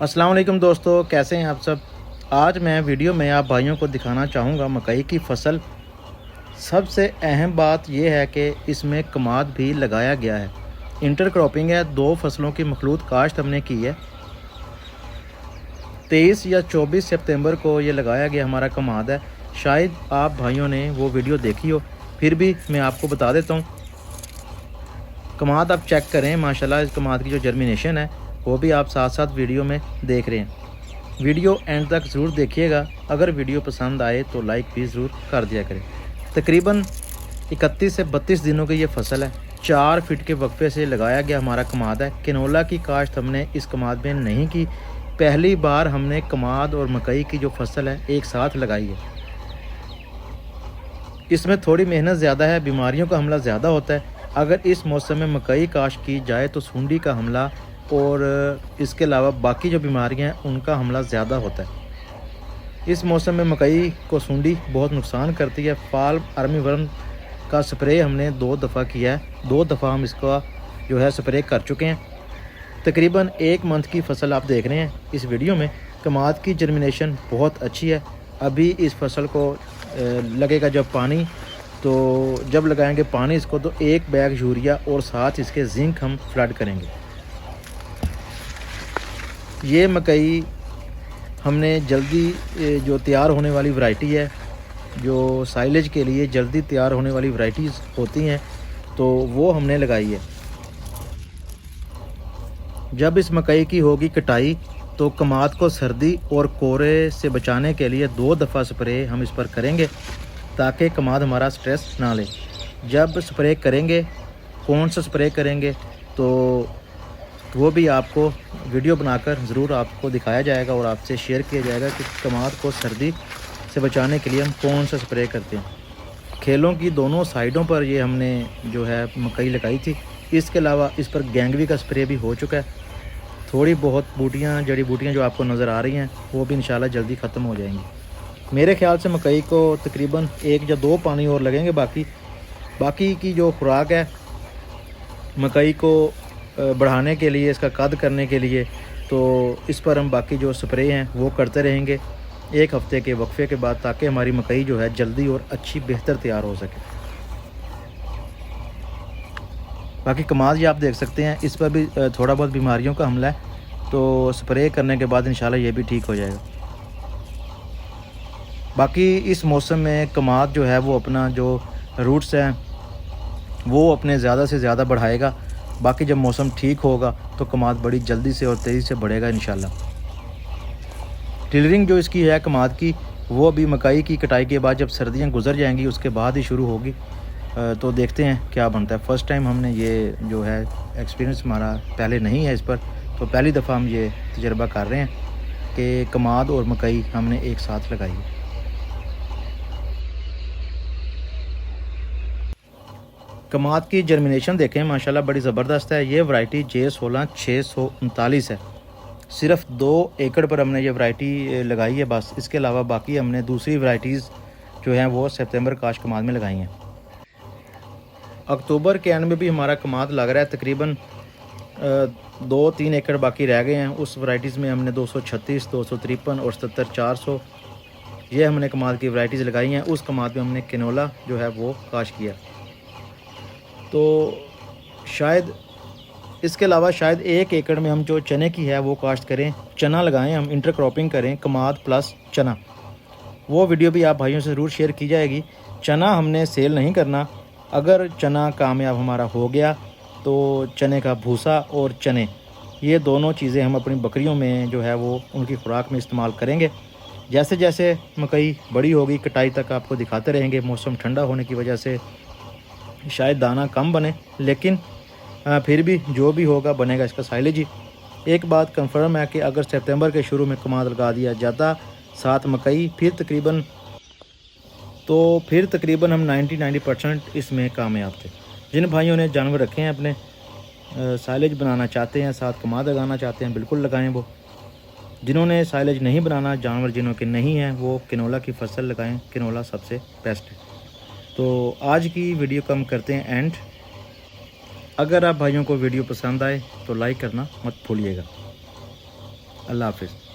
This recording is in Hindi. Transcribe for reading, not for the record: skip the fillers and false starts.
अस्सलाम वालेकुम दोस्तों, कैसे हैं आप सब। आज मैं वीडियो में आप भाइयों को दिखाना चाहूँगा मकई की फसल। सबसे अहम बात यह है कि इसमें कमाद भी लगाया गया है। इंटर क्रॉपिंग है, दो फसलों की मखलूत काश्त हमने की है। 23 या 24 सितंबर को ये लगाया गया हमारा कमाद है। शायद आप भाइयों ने वो वीडियो देखी हो, फिर भी मैं आपको बता देता हूँ। कमाद आप चेक करें, माशाल्लाह इस कमाद की जो जर्मिनेशन है वो भी आप साथ साथ वीडियो में देख रहे हैं। वीडियो एंड तक ज़रूर देखिएगा। अगर वीडियो पसंद आए तो लाइक भी ज़रूर कर दिया करें। तकरीबन 31 से 32 दिनों की ये फसल है। 4 फीट के वक्फे से लगाया गया हमारा कमाद है। किनोला की काश्त हमने इस कमाद में नहीं की। पहली बार हमने कमाद और मकई की जो फसल है एक साथ लगाई है। इसमें थोड़ी मेहनत ज़्यादा है, बीमारियों का हमला ज़्यादा होता है। अगर इस मौसम में मकई काश्त की जाए तो सूंडी का हमला और इसके अलावा बाकी जो बीमारियां हैं उनका हमला ज़्यादा होता है। इस मौसम में मकई को सूंडी बहुत नुकसान करती है। फॉल आर्मीवर्म का स्प्रे हमने 2 दफ़ा किया है। 2 दफ़ा हम इसका जो है स्प्रे कर चुके हैं। तकरीबन 1 मंथ की फसल आप देख रहे हैं इस वीडियो में। कमाद की जर्मिनेशन बहुत अच्छी है। अभी इस फसल को लगेगा जब पानी, तो जब लगाएंगे पानी इसको तो 1 बैग यूरिया और साथ इसके जिंक हम फ्लड करेंगे। ये मकई हमने जल्दी जो तैयार होने वाली वैरायटी है, जो साइलेज के लिए जल्दी तैयार होने वाली वैरायटीज़ होती हैं, तो वो हमने लगाई है। जब इस मकई की होगी कटाई तो कमाद को सर्दी और कोहरे से बचाने के लिए 2 दफ़ा स्प्रे हम इस पर करेंगे ताकि कमाद हमारा स्ट्रेस ना ले। जब स्प्रे करेंगे, कौन सा स्प्रे करेंगे तो वो भी आपको वीडियो बनाकर ज़रूर आपको दिखाया जाएगा और आपसे शेयर किया जाएगा कि कमाद को सर्दी से बचाने के लिए हम कौन सा स्प्रे करते हैं। खेलों की दोनों साइडों पर ये हमने जो है मकई लगाई थी। इसके अलावा इस पर गैंगवी का स्प्रे भी हो चुका है। थोड़ी बहुत बूटियाँ, जड़ी बूटियाँ जो आपको नज़र आ रही हैं वो भी इंशाल्लाह जल्दी ख़त्म हो जाएंगी। मेरे ख्याल से मकई को तकरीबन 1 या 2 पानी और लगेंगे। बाकी की जो खुराक है मकई को बढ़ाने के लिए, इसका कद करने के लिए, तो इस पर हम बाकी जो स्प्रे हैं वो करते रहेंगे 1 हफ़्ते के वक्फे के बाद, ताकि हमारी मकई जो है जल्दी और अच्छी बेहतर तैयार हो सके। बाकी कमाद ये आप देख सकते हैं, इस पर भी थोड़ा बहुत बीमारियों का हमला है, तो स्प्रे करने के बाद इंशाल्लाह ये भी ठीक हो जाएगा। बाकी इस मौसम में कमाद जो है वो अपना जो रूट्स हैं वो अपने ज़्यादा से ज़्यादा बढ़ाएगा। बाकी जब मौसम ठीक होगा तो कमाद बड़ी जल्दी से और तेज़ी से बढ़ेगा इंशाल्लाह। टिलरिंग जो इसकी है कमाद की, वो भी मकई की कटाई के बाद जब सर्दियां गुजर जाएंगी उसके बाद ही शुरू होगी। तो देखते हैं क्या बनता है। फ़र्स्ट टाइम हमने ये जो है एक्सपीरियंस हमारा पहले नहीं है इस पर, तो पहली दफ़ा हम ये तजर्बा कर रहे हैं कि कमाद और मकई हमने एक साथ लगाई है। कमाद की जर्मिनेशन देखें, माशाल्लाह बड़ी ज़बरदस्त है। ये वैरायटी J16 639 है। सिर्फ 2 एकड़ पर हमने ये वैरायटी लगाई है बस। इसके अलावा बाकी हमने दूसरी वैरायटीज़ जो हैं वो सितंबर काश्त कमाद में लगाई हैं। अक्टूबर के एंड में भी हमारा कमाद लग रहा है। तकरीबन 2-3 एकड़ बाकी रह गए हैं। उस वैरायटीज़ में हमने 236, 253 और 77 400 ये हमने कमाद की वैरायटीज़ लगाई हैं। उस कमाद में हमने किनोला जो है वो काश्त किया। तो शायद इसके अलावा शायद 1 एकड़ में हम जो चने की है वो काश्त करें, चना लगाएं, हम इंटर क्रॉपिंग करें कमाद प्लस चना। वो वीडियो भी आप भाइयों से ज़रूर शेयर की जाएगी। चना हमने सेल नहीं करना। अगर चना कामयाब हमारा हो गया तो चने का भूसा और चने, ये दोनों चीज़ें हम अपनी बकरियों में जो है वो उनकी खुराक में इस्तेमाल करेंगे। जैसे जैसे मकई बड़ी होगी कटाई तक आपको दिखाते रहेंगे। मौसम ठंडा होने की वजह से शायद दाना कम बने, लेकिन फिर भी जो भी होगा बनेगा इसका साइलेज ही। एक बात कंफर्म है कि अगर सितंबर के शुरू में कमाद लगा दिया जाता साथ मकई, फिर तकरीबन हम 90% इसमें कामयाब थे। जिन भाइयों ने जानवर रखे हैं अपने, साइलेज बनाना चाहते हैं, साथ कमाद लगाना चाहते हैं, बिल्कुल लगाएं। वो जिन्होंने साइलेज नहीं बनाना, जानवर जिन्हों के नहीं हैं, वो किनोला की फसल लगाएं। किनोला सबसे बेस्ट है। तो आज की वीडियो को हम करते हैं एंड। अगर आप भाइयों को वीडियो पसंद आए तो लाइक करना मत भूलिएगा। अल्लाह हाफिज़।